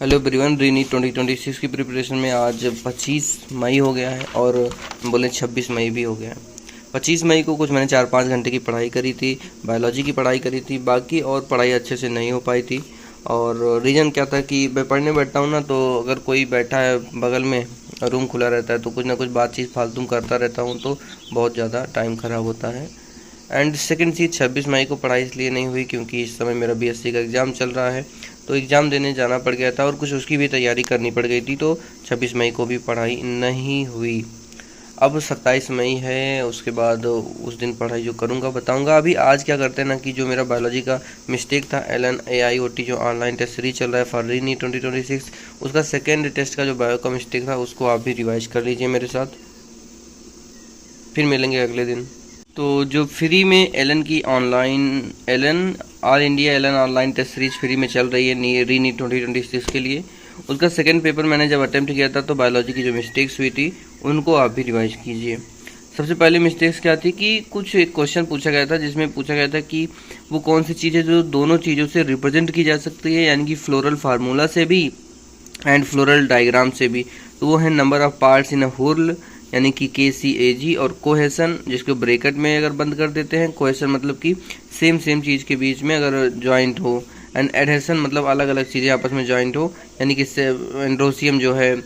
Hello everyone, René 2026 की preparation में आज 25 मई हो गया है और बोले 26 मई भी हो गया है। 25 मई को कुछ मैंने 4-5 घंटे की पढ़ाई करी थी, बायोलॉजी की पढ़ाई करी थी, बाकी और पढ़ाई अच्छे से नहीं हो पाई थी। और रीज़न क्या था कि मैं पढ़ने बैठता हूँ ना, तो अगर कोई बैठा है बगल में, रूम खुला रहता है, तो कुछ ना कुछ बातचीत फालतू करता रहता हूँ, तो बहुत ज़्यादा टाइम ख़राब होता है। एंड सेकेंड चीज़, 26 मई को पढ़ाई इसलिए नहीं हुई क्योंकि इस समय मेरा बीएससी का एग्ज़ाम चल रहा है, तो एग्ज़ाम देने जाना पड़ गया था और कुछ उसकी भी तैयारी करनी पड़ गई थी, तो 26 मई को भी पढ़ाई नहीं हुई। अब 27 मई है, उसके बाद उस दिन पढ़ाई जो करूँगा बताऊँगा। अभी आज क्या करते हैं ना कि जो मेरा बायोलॉजी का मिस्टेक था, LNAIOT जो ऑनलाइन टेस्ट सीरीज चल रहा है फॉर रीनी 2026, उसका सेकेंड टेस्ट का जो बायो का मिस्टेक था उसको आप भी रिवाइज कर लीजिए मेरे साथ, फिर मिलेंगे अगले दिन। तो जो फ्री में एलन की all India Allen online test series free में चल रही है रीनी 2026 के लिए, उसका सेकंड पेपर मैंने जब अटेम्प्ट किया था तो बायोलॉजी की जो मिस्टेक्स हुई थी उनको आप भी रिवाइज कीजिए। सबसे पहले मिस्टेक्स क्या थी कि कुछ एक क्वेश्चन पूछा गया था जिसमें पूछा गया था कि वो कौन सी चीज़ है जो दोनों चीज़ों से रिप्रेजेंट की जा सकती है, यानी कि फ्लोरल फार्मूला से भी एंड फ्लोरल डायग्राम से भी। तो वो है number of parts in a whole, यानी कि KCAG, और कोहेसन जिसको ब्रैकेट में अगर बंद कर देते हैं, कोहेसन मतलब कि सेम चीज़ के बीच में अगर जॉइंट हो, एंड एडहेसन मतलब अलग अलग चीज़ें आपस में जॉइंट हो, यानी कि एंड्रोसियम जो है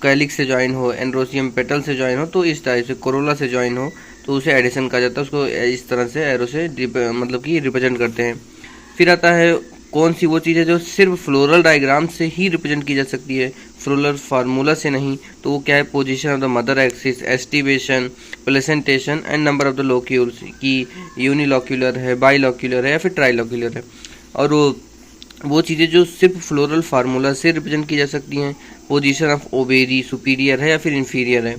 कैलिक्स से जॉइन हो, एंड्रोसियम पेटल से जॉइन हो, तो इस टाइप से कोरोला से जॉइन हो तो उसे एडिशन कहा जाता है। उसको इस तरह से एरो से मतलब कि रिप्रेजेंट करते हैं। फिर आता है कौन सी वो चीज़ है जो सिर्फ फ्लोरल डायग्राम से ही रिप्रेजेंट की जा सकती है, फ्लोरल फार्मूला से नहीं। तो वो क्या है, position of the mother axis, aestivation, placentation and number of the locules, की यूनिलॉक्यूलर है, बाइलॉक्यूलर है या फिर ट्राइलॉक्यूलर है। और वो चीज़ें जो सिर्फ फ्लोरल फार्मूला से रिप्रेजेंट की जा सकती हैं, पोजीशन ऑफ ओवेरी सुपीरियर है या फिर इन्फीरियर है,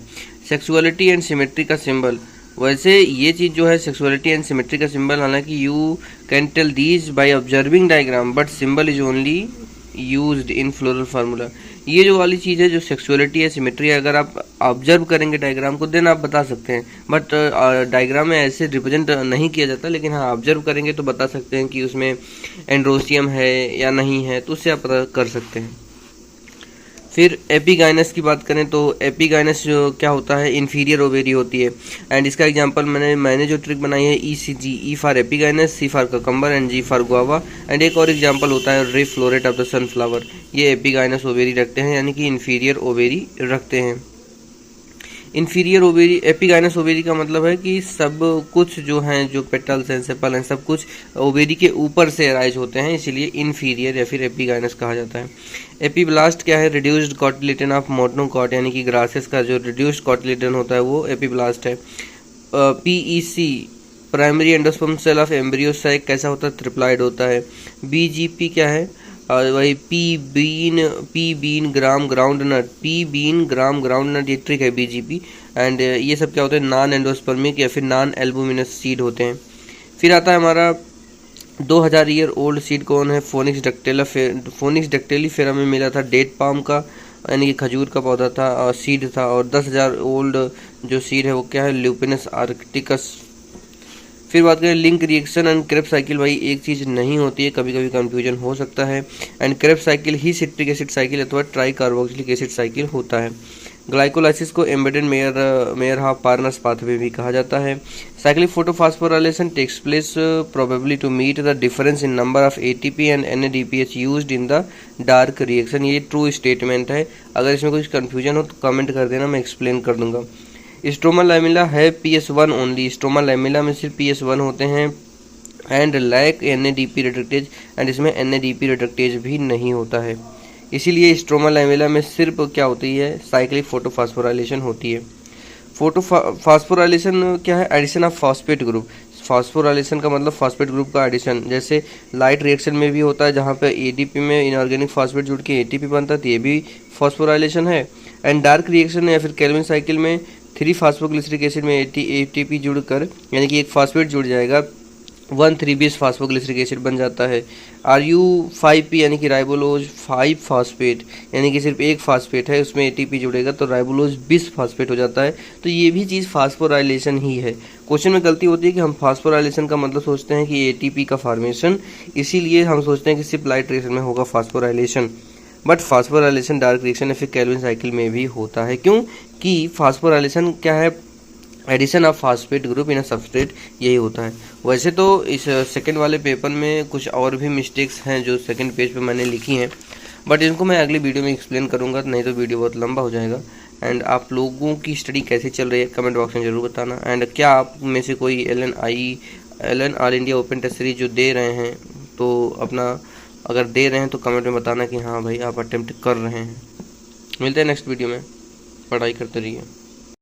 सेक्सुअलिटी एंड सिमेट्री का सिंबल। वैसे ये चीज़ जो है सेक्सुअलिटी एंड सिमेट्री का सिंबल, हालांकि you can tell these by observing diagram but symbol is only used in floral formula. ये जो वाली चीज़ है जो सेक्सुअलिटी है, सिमेट्री है, अगर आप ऑब्जर्व करेंगे डायग्राम को देन आप बता सकते हैं, बट डायग्राम में ऐसे रिप्रेजेंट नहीं किया जाता, लेकिन हाँ ऑब्जर्व करेंगे तो बता सकते हैं कि उसमें एंड्रोसियम है या नहीं है, तो उससे आप पता कर सकते हैं। फिर एपिगाइनस की बात करें तो एपिगाइनस जो क्या होता है, इन्फीरियर ओवेरी होती है। एंड इसका एग्जांपल मैंने जो ट्रिक बनाई है, ECG, E for epigynous, C for cucumber and G for guava. And एक और एग्जांपल होता है रे फ्लोरेट ऑफ द सनफ्लावर, ये एपिगाइनस ओवेरी रखते हैं, यानी कि इन्फीरियर ओवेरी रखते हैं। इन्फीरियर ओवेरी, एपिगाइनस ओवेरी का मतलब है कि सब कुछ जो हैं, जो पेटल्स हैं, सेपल हैं, सब कुछ ओवेरी के ऊपर से अराइज होते हैं, इसीलिए इन्फीरियर या फिर एपिगाइनस कहा जाता है। एपिब्लास्ट क्या है, रिड्यूस्ड कॉटिलेडन ऑफ मोनोकॉट, यानी कि ग्रासेस का जो रिड्यूस्ड कॉटिलेडन होता है वो एपिब्लास्ट है। PEC, primary endosperm cell of embryo sac, कैसा होता है, ट्रिप्लाइड होता है। BGP क्या है, वही pea bean gram groundnut, ये ट्रिक है BGP। एंड ये सब क्या होते हैं, नॉन एंडोस्पर्मिक या फिर नॉन एल्बुमिनस सीड होते हैं। फिर आता है हमारा 2000 ईयर ओल्ड सीड कौन है, फोनिक्स डक्टेलिफेरा में मिला था डेट पाम का, यानी कि खजूर का पौधा था, सीड था। और 10,000 ओल्ड जो सीड है वो क्या है, ल्यूपिनस आर्कटिकस। फिर बात करें link reaction and Krebs cycle, भाई एक चीज़ नहीं होती है, कभी कभी कंफ्यूजन हो सकता है। And Krebs cycle he citric acid cycle अथवा ट्राई कार्बोक्सिलिक एसिड साइकिल होता है। ग्लाइकोलाइसिस को एम्बेडेड मेयरहाफ पार्नस पाथवे भी कहा जाता है। Cyclic photophosphorylation takes place probably to meet the difference in number of ATP and NADPH used in the dark reaction, ये true statement है। अगर इसमें कुछ कंफ्यूजन हो तो कमेंट कर देना, मैं एक्सप्लेन कर दूंगा। स्ट्रोमा लैमेला है PS1 ओनली, स्ट्रोमा लैमेला में सिर्फ PS1 होते हैं। And lack NADP reductase, and इसमें NADP रिडक्टेज भी नहीं होता है, इसीलिए स्ट्रोमा लैमेला में सिर्फ क्या होती है, साइक्लिक फोटोफॉस्फोराइलेशन होती है। फोटोफॉस्फोराइलेशन क्या है, addition of phosphate group. Phosphorylation का मतलब फॉस्फेट ग्रुप का एडिशन, जैसे लाइट रिएक्शन में भी होता है जहाँ पे ADP में इनऑर्गेनिक फॉस्फेट जुड़ के ATP बनता है, तो ये भी फॉस्फोराइलेशन है। एंड डार्क रिएक्शन या फिर केल्विन साइकिल में 3 फास्फोग्लिसरिक एसिड में ATP जुड़कर, यानी कि एक फॉस्फेट जुड़ जाएगा, 1,3-bis फास्फोग्लिसरिक एसिड बन जाता है। RU5P यानी कि राइबोलोज 5 फास्फेट, यानी कि सिर्फ एक फास्फेट है उसमें ATP जुड़ेगा तो राइबोलोज बिस फास्फेट हो जाता है। तो ये भी चीज़ फास्फोराइलेशन ही है। क्वेश्चन में गलती होती है कि हम फास्फोराइलेशन का मतलब सोचते हैं कि ATP का फॉर्मेशन, इसीलिए हम सोचते हैं कि सिर्फ लाइट रिएक्शन में होगा phosphorylation. But phosphorylation dark reaction या फिर कैल्विन साइकिल में भी होता है। क्यों कि फास्फोराइलेशन क्या है, addition of phosphate group in a substrate, यही होता है। वैसे तो इस सेकंड वाले पेपर में कुछ और भी मिस्टेक्स हैं जो सेकंड पेज पे मैंने लिखी हैं, बट इनको मैं अगली वीडियो में एक्सप्लेन करूंगा, नहीं तो वीडियो बहुत लंबा हो जाएगा। एंड आप लोगों की स्टडी कैसी चल रही है कमेंट बॉक्स में ज़रूर बताना। एंड क्या आप में से कोई LN all India open test series जो दे रहे हैं, तो अपना अगर दे रहे हैं तो कमेंट में बताना कि हाँ भाई आप अटेम्प्ट कर रहे हैं। मिलते हैं नेक्स्ट वीडियो में, पढ़ाई करते रहिए।